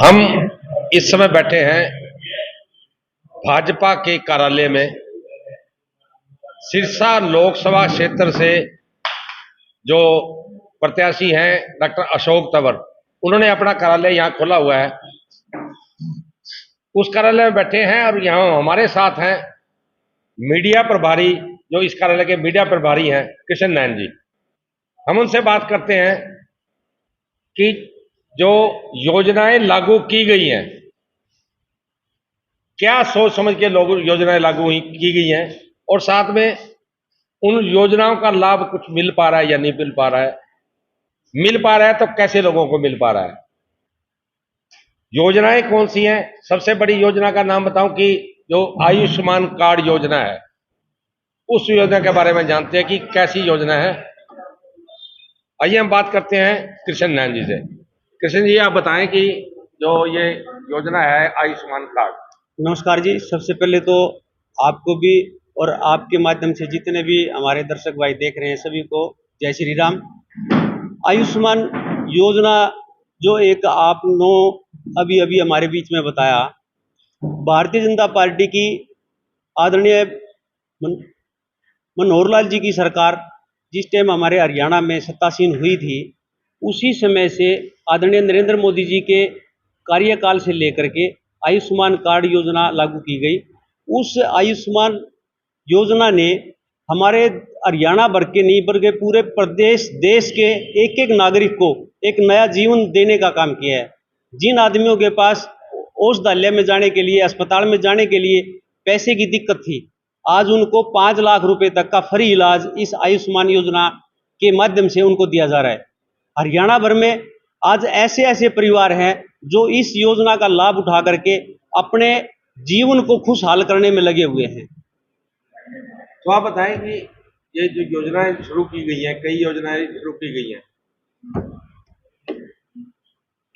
हम इस समय बैठे हैं भाजपा के कार्यालय में। सिरसा लोकसभा क्षेत्र से जो प्रत्याशी हैं डॉक्टर अशोक तंवर, उन्होंने अपना कार्यालय यहाँ खोला हुआ है। उस कार्यालय में बैठे हैं और यहाँ हमारे साथ हैं मीडिया प्रभारी, जो इस कार्यालय के मीडिया प्रभारी हैं, कृष्ण नैन जी। हम उनसे बात करते हैं कि जो योजनाएं लागू की गई हैं, क्या सोच समझ के योजनाएं लागू की गई हैं, और साथ में उन योजनाओं का लाभ कुछ मिल पा रहा है या नहीं मिल पा रहा है, मिल पा रहा है तो कैसे लोगों को मिल पा रहा है, योजनाएं कौन सी हैं। सबसे बड़ी योजना का नाम बताऊं कि जो आयुष्मान कार्ड योजना है, उस योजना के बारे में जानते हैं कि कैसी योजना है। आइए हम बात करते हैं कृष्ण नैन जी से। कृष्ण जी, आप बताएं कि जो ये योजना है आयुष्मान कार्ड। नमस्कार जी। सबसे पहले तो आपको भी और आपके माध्यम से जितने भी हमारे दर्शक भाई देख रहे हैं सभी को जय श्री राम। आयुष्मान योजना जो एक आपने अभी अभी हमारे बीच में बताया, भारतीय जनता पार्टी की आदरणीय मनोहर लाल जी की सरकार जिस टाइम हमारे हरियाणा में सत्तासीन हुई थी, उसी समय से आदरणीय नरेंद्र मोदी जी के कार्यकाल से लेकर के आयुष्मान कार्ड योजना लागू की गई। उस आयुष्मान योजना ने हमारे हरियाणा भर के नहीं बल्कि पूरे प्रदेश देश के एक एक नागरिक को एक नया जीवन देने का काम किया है। जिन आदमियों के पास औषधालय में जाने के लिए, अस्पताल में जाने के लिए पैसे की दिक्कत थी, आज उनको 5 लाख रुपए तक का फ्री इलाज इस आयुष्मान योजना के माध्यम से उनको दिया जा रहा है। हरियाणा भर में आज ऐसे ऐसे परिवार हैं जो इस योजना का लाभ उठा करके अपने जीवन को खुशहाल करने में लगे हुए हैं। तो आप बताएं कि ये जो योजनाएं शुरू की गई हैं, कई योजनाएं शुरू की गई हैं,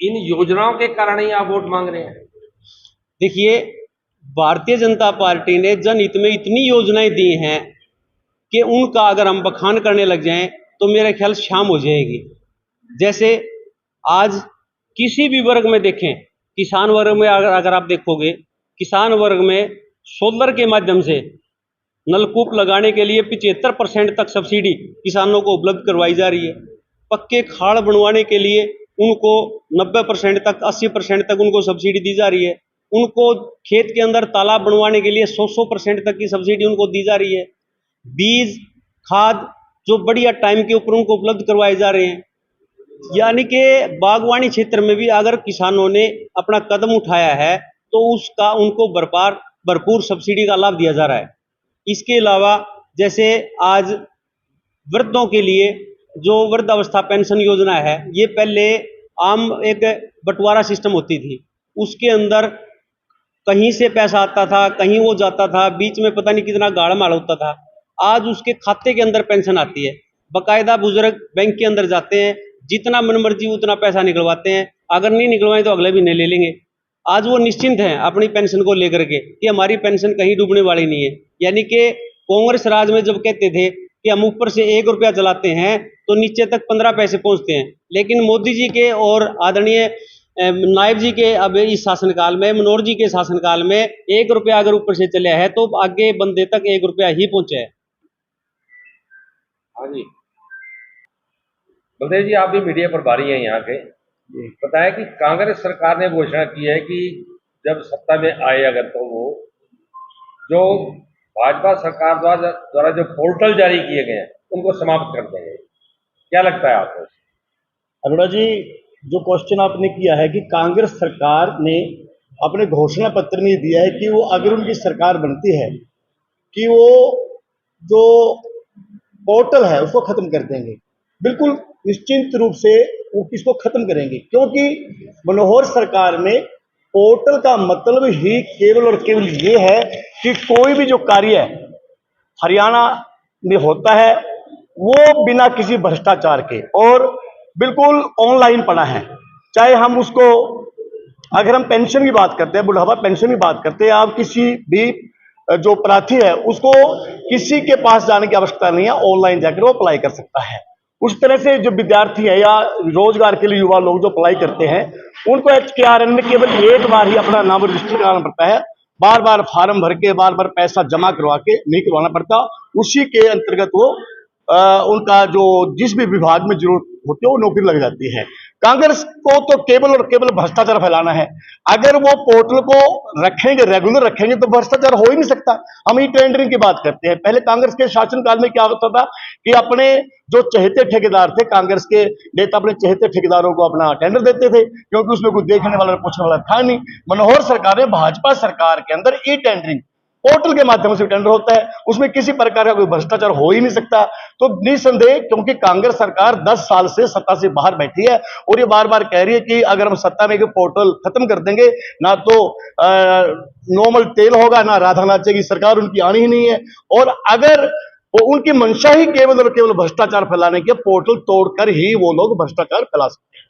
इन योजनाओं के कारण ही आप वोट मांग रहे हैं? देखिए, भारतीय जनता पार्टी ने जनहित में इतनी योजनाएं दी हैं कि उनका अगर हम बखान करने लग जाएं तो मेरे ख्याल शाम हो जाएगी। जैसे आज किसी भी वर्ग में देखें, किसान वर्ग में अगर आप देखोगे, किसान वर्ग में सोलर के माध्यम से नलकूप लगाने के लिए 75% तक सब्सिडी किसानों को उपलब्ध करवाई जा रही है। पक्के खाड़ बनवाने के लिए उनको 90% तक 80% तक उनको सब्सिडी दी जा रही है। उनको खेत के अंदर तालाब बनवाने के लिए 100% तक की सब्सिडी उनको दी जा रही है। बीज खाद जो बढ़िया टाइम के ऊपर उनको उपलब्ध करवाए जा रहे हैं। यानी कि बागवानी क्षेत्र में भी अगर किसानों ने अपना कदम उठाया है तो उसका उनको भरपूर सब्सिडी का लाभ दिया जा रहा है। इसके अलावा जैसे आज वृद्धों के लिए जो वृद्धावस्था पेंशन योजना है, ये पहले आम एक बंटवारा सिस्टम होती थी, उसके अंदर कहीं से पैसा आता था, कहीं वो जाता था, बीच में पता नहीं कितना गाड़ माड़ होता था। आज उसके खाते के अंदर पेंशन आती है, बाकायदा बुजुर्ग बैंक के अंदर जाते हैं, जितना मन मर्जी उतना पैसा निकलवाते हैं, अगर नहीं निकलवाए तो अगले महीने ले लेंगे। आज वो निश्चिंत हैं अपनी पेंशन को लेकर के कि हमारी पेंशन कहीं डूबने वाली नहीं है। यानी कि कांग्रेस राज में जब कहते थे कि हम ऊपर से 1 रुपया चलाते हैं तो नीचे तक 15 पैसे पहुंचते हैं, लेकिन मोदी जी के और आदरणीय नायब जी के अब इस शासनकाल में, मनोहर जी के शासनकाल में 1 रुपया अगर ऊपर से चला है तो आगे बंदे तक 1 रुपया ही पहुंचा है। हाँ जी, बलदेव जी, आप भी मीडिया प्रभारी हैं यहाँ के, बताया कि कांग्रेस सरकार ने घोषणा की है कि जब सत्ता में आए अगर तो वो जो भाजपा सरकार द्वारा जो पोर्टल जारी किए गए हैं उनको समाप्त कर देंगे। क्या लगता है आपको? अरोड़ा जी, जो क्वेश्चन आपने किया है कि कांग्रेस सरकार ने अपने घोषणा पत्र में दिया है कि वो अगर उनकी सरकार बनती है कि वो जो पोर्टल है उसको खत्म कर देंगे। बिल्कुल निश्चिंत रूप से वो इसको खत्म करेंगे, क्योंकि मनोहर सरकार में पोर्टल का मतलब ही केवल और केवल ये है कि कोई भी जो कार्य हरियाणा में होता है वो बिना किसी भ्रष्टाचार के और बिल्कुल ऑनलाइन पड़ा है। चाहे हम उसको, अगर हम पेंशन की बात करते हैं, बुढ़ापा पेंशन की बात करते हैं, आप किसी भी जो प्रार्थी है उसको किसी के पास जाने की आवश्यकता नहीं है, ऑनलाइन जाकर वो अप्लाई कर सकता है। उस तरह से जो विद्यार्थी है या रोजगार के लिए युवा लोग जो अप्लाई करते हैं, उनको HKRN में केवल एक बार ही अपना नाम रजिस्टर कराना पड़ता है, बार बार फार्म भर के बार बार पैसा जमा करवा के नहीं करवाना पड़ता। उसी के अंतर्गत वो उनका जो जिस भी विभाग में जरूरत होती है वो नौकरी लग जाती है। कांग्रेस को तो केवल और केवल भ्रष्टाचार फैलाना है। अगर वो पोर्टल को रखेंगे, रेगुलर रखेंगे, तो भ्रष्टाचार हो ही नहीं सकता। हम ई टेंडरिंग की बात करते हैं। पहले कांग्रेस के शासनकाल में क्या होता था कि अपने जो चहेते ठेकेदार थे, कांग्रेस के नेता अपने चहेते ठेकेदारों को अपना टेंडर देते थे, क्योंकि उसमें कोई देखने वाला पूछने वाला था नहीं। मनोहर सरकार ने, भाजपा सरकार के अंदर ई टेंडरिंग पोर्टल के माध्यम से टेंडर होता है, उसमें किसी प्रकार का कोई भ्रष्टाचार हो ही नहीं सकता। तो निसंदेह, क्योंकि कांग्रेस सरकार 10 साल से सत्ता से बाहर बैठी है और ये बार बार कह रही है कि अगर हम सत्ता में पोर्टल खत्म कर देंगे, ना तो नॉर्मल तेल होगा, ना राधा नाचे की सरकार उनकी आनी ही नहीं है। और अगर वो उनकी मंशा ही केवल और केवल भ्रष्टाचार फैलाने के, पोर्टल तोड़कर ही वो लोग भ्रष्टाचार फैला सकते हैं।